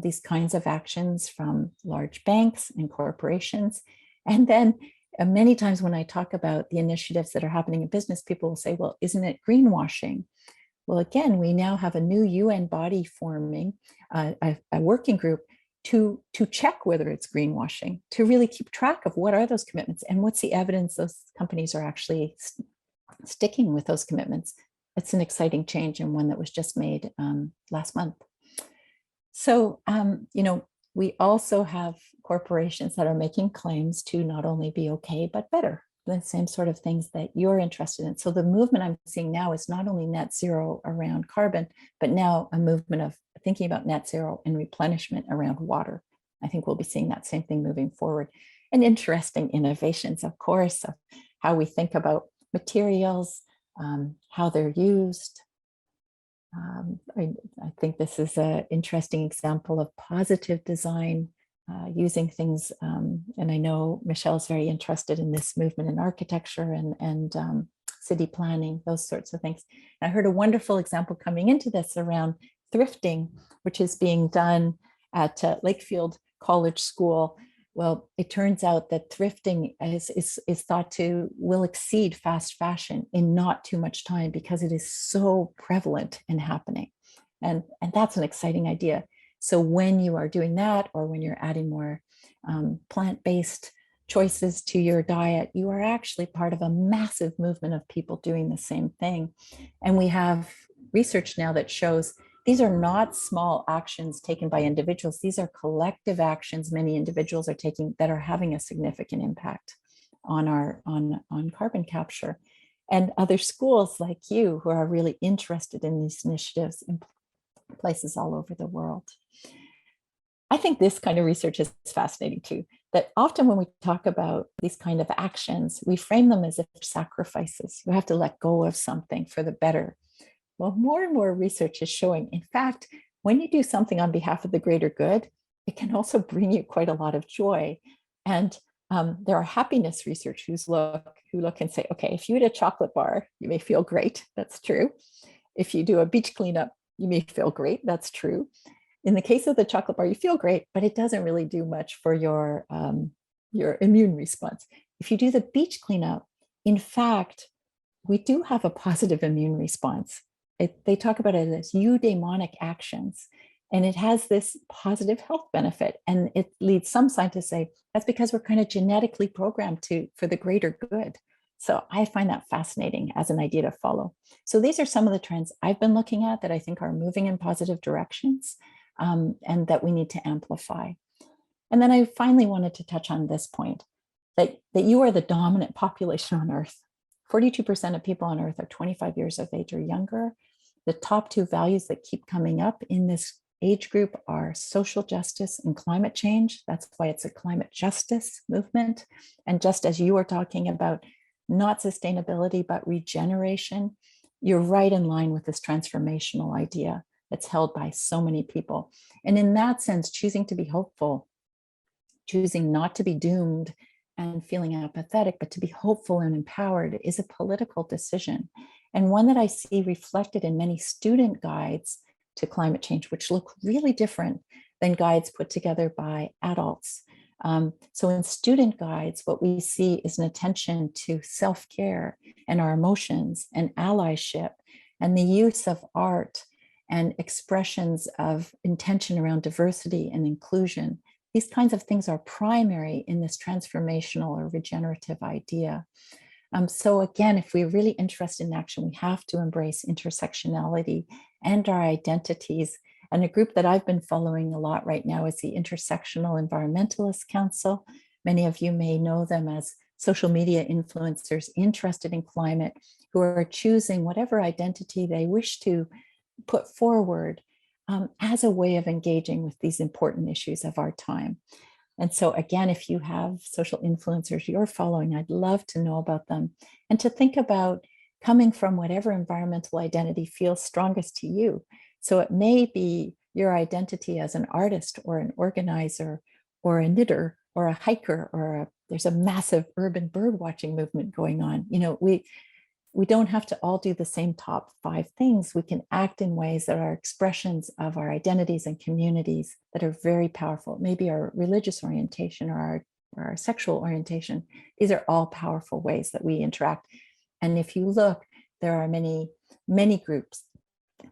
these kinds of actions from large banks and corporations. And then many times when I talk about the initiatives that are happening in business, people will say, well, isn't it greenwashing? Well, again, we now have a new UN body forming, a working group to check whether it's greenwashing, to really keep track of what are those commitments and what's the evidence those companies are actually sticking with those commitments. It's an exciting change and one that was just made last month. So, we also have corporations that are making claims to not only be okay, but better, the same sort of things that you're interested in. So the movement I'm seeing now is not only net zero around carbon, but now a movement of thinking about net zero and replenishment around water. I think we'll be seeing that same thing moving forward. And interesting innovations, of course, of how we think about materials, how they're used. I think this is an interesting example of positive design, using things, and I know Michelle's very interested in this movement in architecture and city planning, those sorts of things. And I heard a wonderful example coming into this around thrifting, which is being done at Lakefield College School. Well, it turns out that thrifting is thought to will exceed fast fashion in not too much time because it is so prevalent and happening. And that's an exciting idea. So when you are doing that, or when you're adding more plant-based choices to your diet, you are actually part of a massive movement of people doing the same thing. And we have research now that shows these are not small actions taken by individuals. These are collective actions many individuals are taking that are having a significant impact on on carbon capture. And other schools like you who are really interested in these initiatives in places all over the world. I think this kind of research is fascinating too, that often when we talk about these kind of actions, we frame them as if sacrifices. You have to let go of something for the better. Well, more and more research is showing, in fact, when you do something on behalf of the greater good, it can also bring you quite a lot of joy. And there are happiness researchers who look and say, okay, if you eat a chocolate bar, you may feel great. That's true. If you do a beach cleanup, you may feel great. That's true. In the case of the chocolate bar, you feel great, but it doesn't really do much for your immune response. If you do the beach cleanup, in fact, we do have a positive immune response. They talk about it as eudaimonic actions, and it has this positive health benefit. And it leads some scientists to say that's because we're kind of genetically programmed for the greater good. So I find that fascinating as an idea to follow. So these are some of the trends I've been looking at that I think are moving in positive directions, and that we need to amplify. And then I finally wanted to touch on this point, that you are the dominant population on Earth. 42% of people on Earth are 25 years of age or younger. The top two values that keep coming up in this age group are social justice and climate change. That's why it's a climate justice movement. And just as you were talking about not sustainability, but regeneration, you're right in line with this transformational idea that's held by so many people. And in that sense, choosing to be hopeful, choosing not to be doomed and feeling apathetic, but to be hopeful and empowered is a political decision. And one that I see reflected in many student guides to climate change, which look really different than guides put together by adults. So in student guides, what we see is an attention to self-care and our emotions and allyship and the use of art and expressions of intention around diversity and inclusion. These kinds of things are primary in this transformational or regenerative idea. So again, if we're really interested in action, we have to embrace intersectionality and our identities. And a group that I've been following a lot right now is the Intersectional Environmentalist Council. Many of you may know them as social media influencers interested in climate, who are choosing whatever identity they wish to put forward as a way of engaging with these important issues of our time. And so again, if you have social influencers you're following, I'd love to know about them and to think about coming from whatever environmental identity feels strongest to you. So it may be your identity as an artist or an organizer or a knitter or a hiker, or there's a massive urban bird watching movement going on. We don't have to all do the same top 5 things. We can act in ways that are expressions of our identities and communities that are very powerful. Maybe our religious orientation or our sexual orientation. These are all powerful ways that we interact. And if you look, there are many, many groups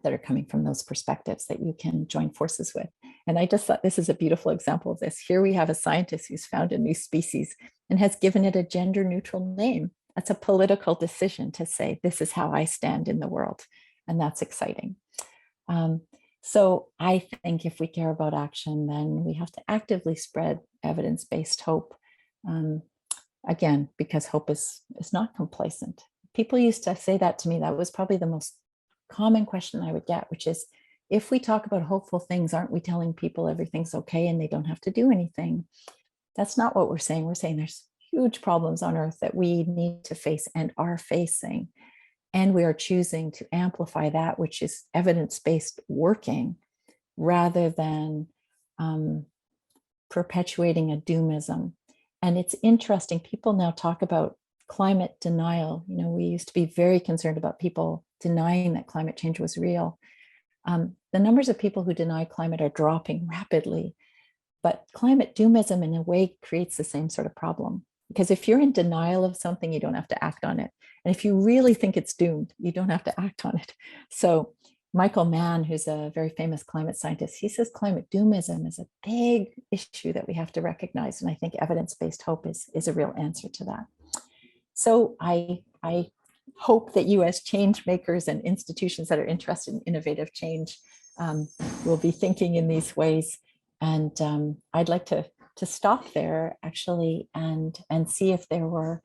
that are coming from those perspectives that you can join forces with. And I just thought this is a beautiful example of this. Here we have a scientist who's found a new species and has given it a gender neutral name. That's a political decision to say, this is how I stand in the world. And that's exciting. So I think if we care about action, then we have to actively spread evidence-based hope. Again, because hope is not complacent. People used to say that to me. That was probably the most common question I would get, which is, if we talk about hopeful things, aren't we telling people everything's okay and they don't have to do anything? That's not what we're saying. We're saying there's huge problems on Earth that we need to face and are facing. And we are choosing to amplify that which is evidence-based working rather than perpetuating a doomism. And it's interesting, people now talk about climate denial. You know, we used to be very concerned about people denying that climate change was real. The numbers of people who deny climate are dropping rapidly, but climate doomism in a way creates the same sort of problem. Because if you're in denial of something, you don't have to act on it. And if you really think it's doomed, you don't have to act on it. So Michael Mann, who's a very famous climate scientist, he says climate doomism is a big issue that we have to recognize. And I think evidence-based hope is a real answer to that. So I hope that you as change makers and institutions that are interested in innovative change will be thinking in these ways. And I'd like to stop there actually and see if there were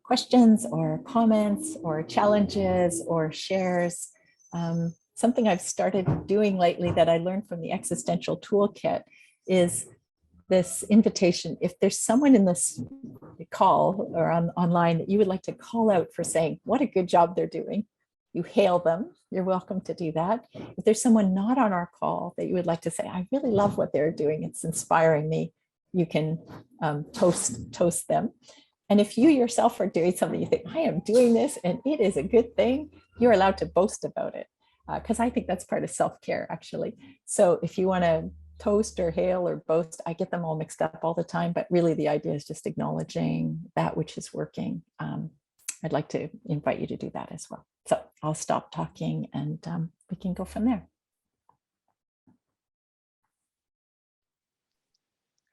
questions or comments or challenges or shares. Something I've started doing lately that I learned from the Existential Toolkit is this invitation. If there's someone in this call or online that you would like to call out for saying what a good job they're doing, you hail them. You're welcome to do that. If there's someone not on our call that you would like to say, I really love what they're doing, it's inspiring me, you can toast them. And if you yourself are doing something, you think, I am doing this and it is a good thing, you're allowed to boast about it. Because I think that's part of self-care, actually. So if you want to toast or hail or boast, I get them all mixed up all the time, but really the idea is just acknowledging that which is working. I'd like to invite you to do that as well. So I'll stop talking and we can go from there.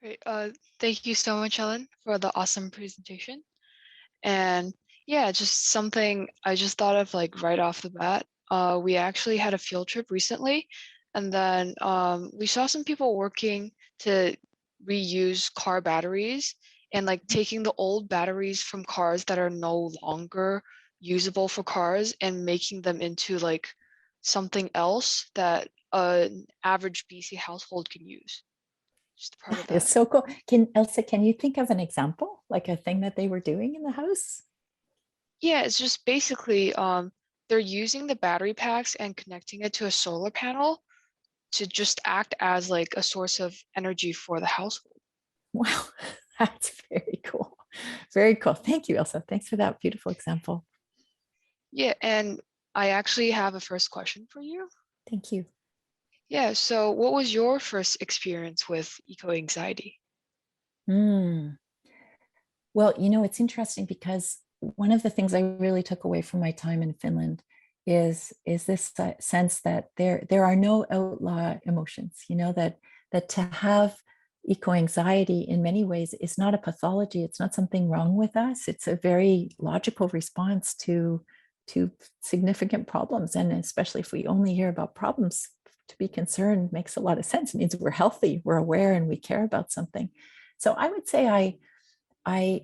Great. Thank you so much, Ellen, for the awesome presentation. And yeah, just something I just thought of like right off the bat. We actually had a field trip recently, and then we saw some people working to reuse car batteries and like taking the old batteries from cars that are no longer usable for cars and making them into like something else that an average BC household can use. Just part of that. It's so cool. Elsa, can you think of an example, like a thing that they were doing in the house? Yeah, it's just basically they're using the battery packs and connecting it to a solar panel to just act as like a source of energy for the household. Wow, that's very cool. Very cool. Thank you, Elsa. Thanks for that beautiful example. Yeah, and I actually have a first question for you. Thank you. Yeah, so what was your first experience with eco-anxiety? Well, you know, it's interesting because one of the things I really took away from my time in Finland is this sense that there are no outlaw emotions, you know, that to have eco-anxiety in many ways is not a pathology. It's not something wrong with us. It's a very logical response to significant problems. And especially if we only hear about problems, to be concerned makes a lot of sense. It means we're healthy, we're aware, and we care about something. So I would say I'm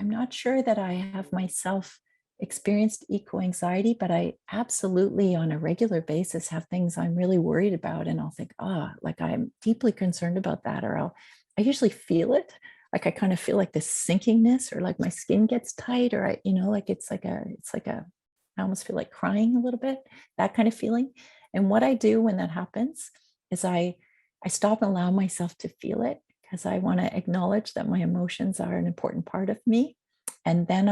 not sure that I have myself experienced eco-anxiety, but I absolutely on a regular basis have things I'm really worried about. And I'll think, like I'm deeply concerned about that. Or I usually feel it. Like I kind of feel like this sinkingness, or like my skin gets tight, or I, you know, like it's like a, I almost feel like crying a little bit, that kind of feeling. And what I do when that happens is I stop and allow myself to feel it, because I want to acknowledge that my emotions are an important part of me. And then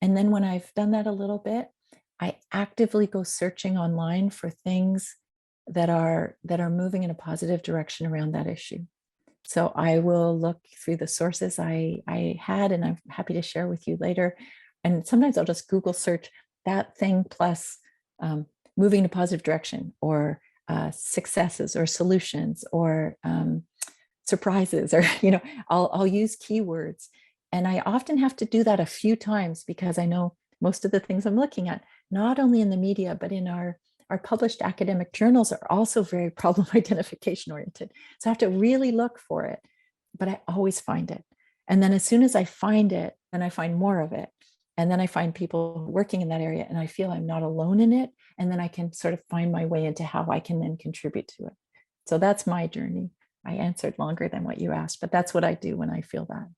when I've done that a little bit, I actively go searching online for things that are moving in a positive direction around that issue. So I will look through the sources I had, and I'm happy to share with you later. And sometimes I'll just Google search that thing plus moving in a positive direction, or successes or solutions, or surprises, or, I'll use keywords. And I often have to do that a few times because I know most of the things I'm looking at, not only in the media, but in our published academic journals, are also very problem identification oriented. So I have to really look for it, but I always find it. And then as soon as I find it, then I find more of it. And then I find people working in that area, and I feel I'm not alone in it. And then I can sort of find my way into how I can then contribute to it. So that's my journey. I answered longer than what you asked, but that's what I do when I feel that.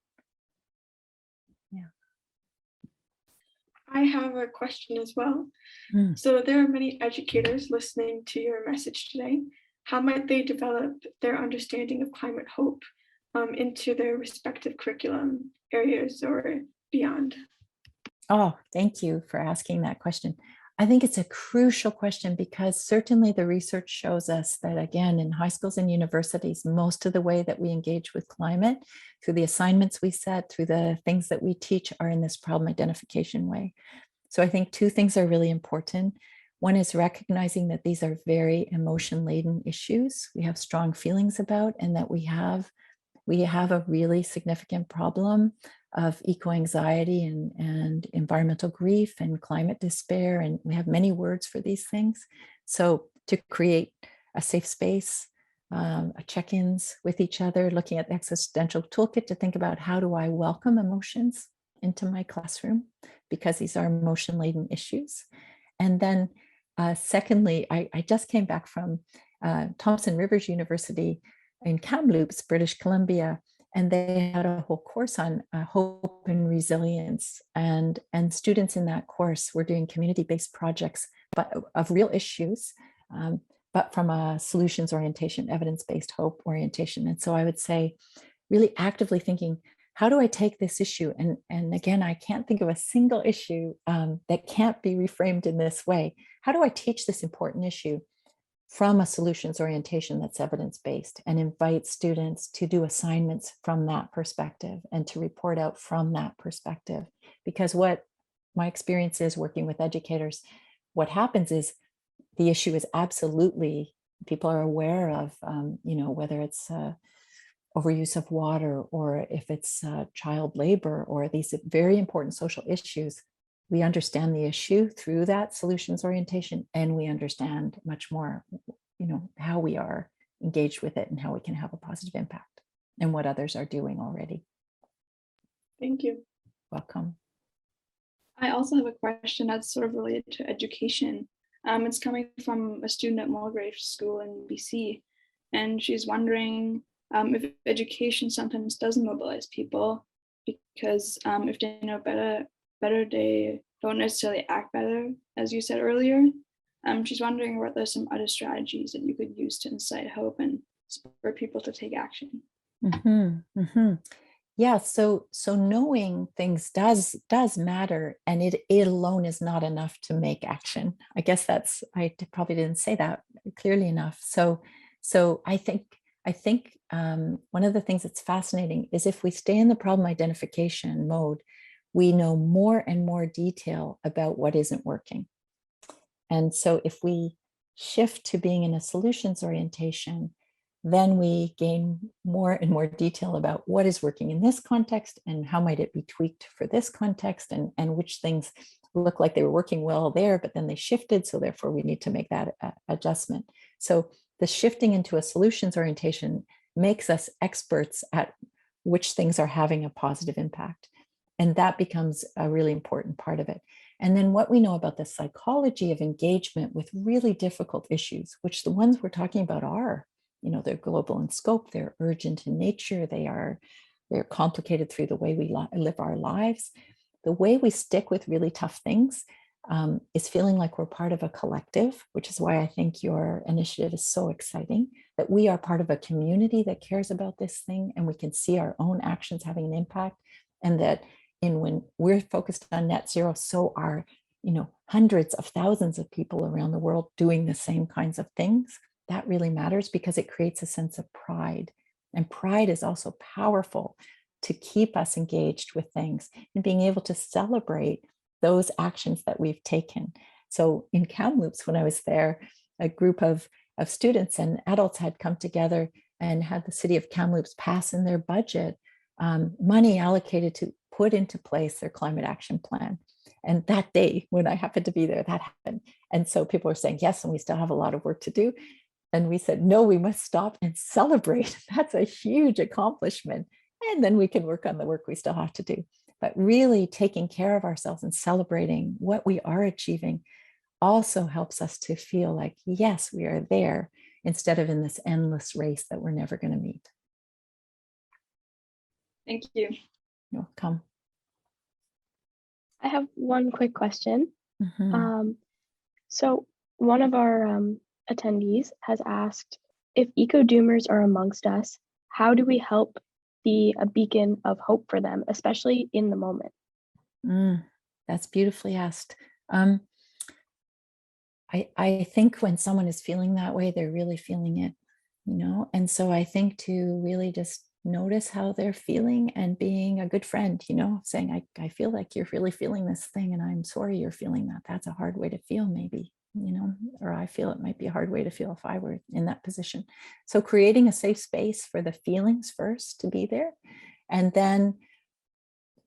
Yeah. I have a question as well. So there are many educators listening to your message today. How might they develop their understanding of climate hope into their respective curriculum areas or beyond? Oh, thank you for asking that question. I think it's a crucial question because certainly the research shows us that, again, in high schools and universities, most of the way that we engage with climate, through the assignments we set, through the things that we teach, are in this problem identification way. So I think two things are really important. One is recognizing that these are very emotion-laden issues we have strong feelings about, and that we have a really significant problem of eco-anxiety and environmental grief and climate despair. And we have many words for these things. So to create a safe space, check-ins with each other, looking at the existential toolkit to think about, how do I welcome emotions into my classroom? Because these are emotion-laden issues. And then secondly, I just came back from Thompson Rivers University in Kamloops, British Columbia, and they had a whole course on hope and resilience. And students in that course were doing community-based projects, but of real issues, but from a solutions orientation, evidence-based hope orientation. And so I would say, really actively thinking, how do I take this issue? And again, I can't think of a single issue that can't be reframed in this way. How do I teach this important issue from a solutions orientation that's evidence-based, and invite students to do assignments from that perspective and to report out from that perspective? Because what my experience is working with educators, what happens is the issue is absolutely, people are aware of, whether it's overuse of water, or if it's child labor, or these very important social issues. We understand the issue through that solutions orientation, and we understand much more, how we are engaged with it and how we can have a positive impact, and what others are doing already. Thank you. Welcome. I also have a question that's sort of related to education. It's coming from a student at Mulgrave School in BC, and she's wondering if education sometimes doesn't mobilize people, because if they know better, they don't necessarily act better, as you said earlier. She's wondering what there's some other strategies that you could use to incite hope and spur people to take action. Yeah, so knowing things does matter, and it alone is not enough to make action. I guess I probably didn't say that clearly enough. So I think one of the things that's fascinating is, if we stay in the problem identification mode, we know more and more detail about what isn't working. And so if we shift to being in a solutions orientation, then we gain more and more detail about what is working in this context, and how might it be tweaked for this context, and which things look like they were working well there, but then they shifted. So therefore we need to make that adjustment. So the shifting into a solutions orientation makes us experts at which things are having a positive impact. And that becomes a really important part of it. And then what we know about the psychology of engagement with really difficult issues, which the ones we're talking about are, they're global in scope, they're urgent in nature, they're complicated through the way we live our lives. The way we stick with really tough things is feeling like we're part of a collective, which is why I think your initiative is so exciting, that we are part of a community that cares about this thing, and we can see our own actions having an impact. And that when we're focused on net zero, so are hundreds of thousands of people around the world doing the same kinds of things. That really matters, because it creates a sense of pride, and pride is also powerful to keep us engaged with things and being able to celebrate those actions that we've taken. So in Kamloops, when I was there, a group of students and adults had come together and had the city of Kamloops pass in their budget money allocated to put into place their climate action plan. And that day, when I happened to be there, that happened. And so people were saying, yes, and we still have a lot of work to do. And we said, no, we must stop and celebrate. That's a huge accomplishment. And then we can work on the work we still have to do. But really taking care of ourselves and celebrating what we are achieving also helps us to feel like, yes, we are there, instead of in this endless race that we're never going to meet. Thank you. You're welcome. I have one quick question. Mm-hmm. So one of our attendees has asked, if eco-doomers are amongst us, how do we help be a beacon of hope for them, especially in the moment? That's beautifully asked. I think when someone is feeling that way, they're really feeling it, and so I think to really just notice how they're feeling and being a good friend, saying, I feel like you're really feeling this thing and I'm sorry you're feeling that. That's a hard way to feel, maybe, or I feel it might be a hard way to feel if I were in that position. So creating a safe space for the feelings first to be there, and then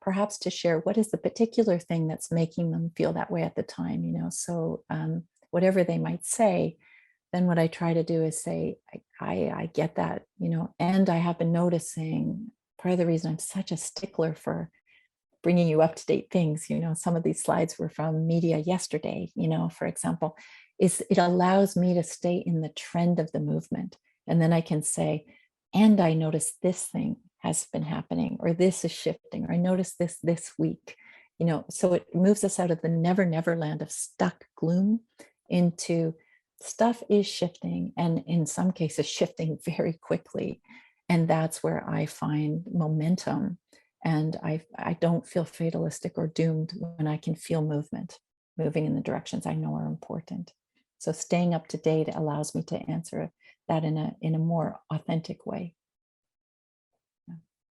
perhaps to share what is the particular thing that's making them feel that way at the time, so whatever they might say, then what I try to do is say, I get that, and I have been noticing part of the reason I'm such a stickler for bringing you up to date things, some of these slides were from media yesterday, for example, is it allows me to stay in the trend of the movement. And then I can say, and I notice this thing has been happening, or this is shifting, or I noticed this week, so it moves us out of the never land of stuck gloom into stuff is shifting, and in some cases shifting very quickly. And that's where I find momentum. And I don't feel fatalistic or doomed when I can feel movement moving in the directions I know are important. So staying up to date allows me to answer that in a more authentic way.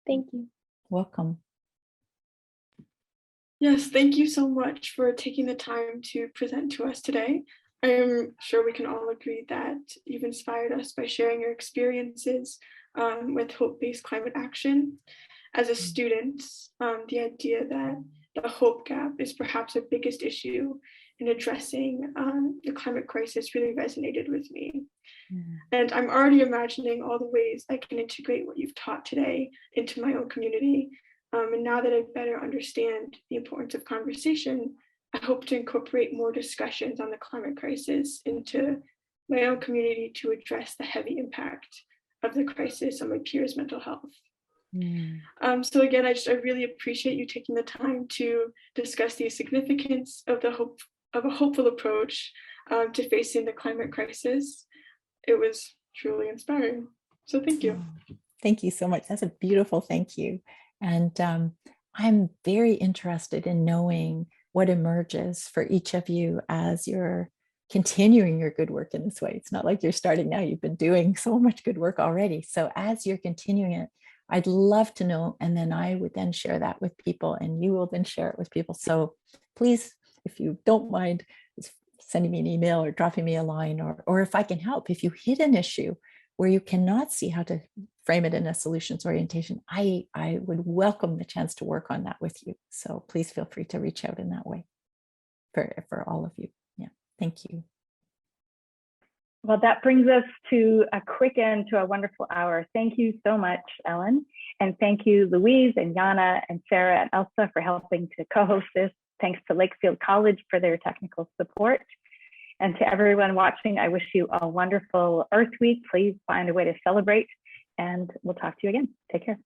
Thank you. Welcome. Yes, thank you so much for taking the time to present to us today. I am sure we can all agree that you've inspired us by sharing your experiences with hope-based climate action. As a student, the idea that the hope gap is perhaps the biggest issue in addressing the climate crisis really resonated with me. And I'm already imagining all the ways I can integrate what you've taught today into my own community. And now that I better understand the importance of conversation, I hope to incorporate more discussions on the climate crisis into my own community to address the heavy impact of the crisis on my peers' mental health. So again, I really appreciate you taking the time to discuss the significance of a hopeful approach to facing the climate crisis. It was truly inspiring. So thank you. Thank you so much. That's a beautiful thank you. And I'm very interested in knowing what emerges for each of you as you're continuing your good work in this way. It's not like you're starting now. You've been doing so much good work already. So as you're continuing it, I'd love to know, and then I would then share that with people, and you will then share it with people. So please, if you don't mind, sending me an email or dropping me a line, or if I can help, if you hit an issue where you cannot see how to frame it in a solutions orientation, I would welcome the chance to work on that with you. So please feel free to reach out in that way for all of you. Yeah, thank you. Well, that brings us to a quick end to a wonderful hour. Thank you so much, Ellen. And thank you, Louise and Jana and Sarah and Elsa for helping to co-host this. Thanks to Lakefield College for their technical support. And to everyone watching, I wish you a wonderful Earth Week. Please find a way to celebrate, and we'll talk to you again. Take care.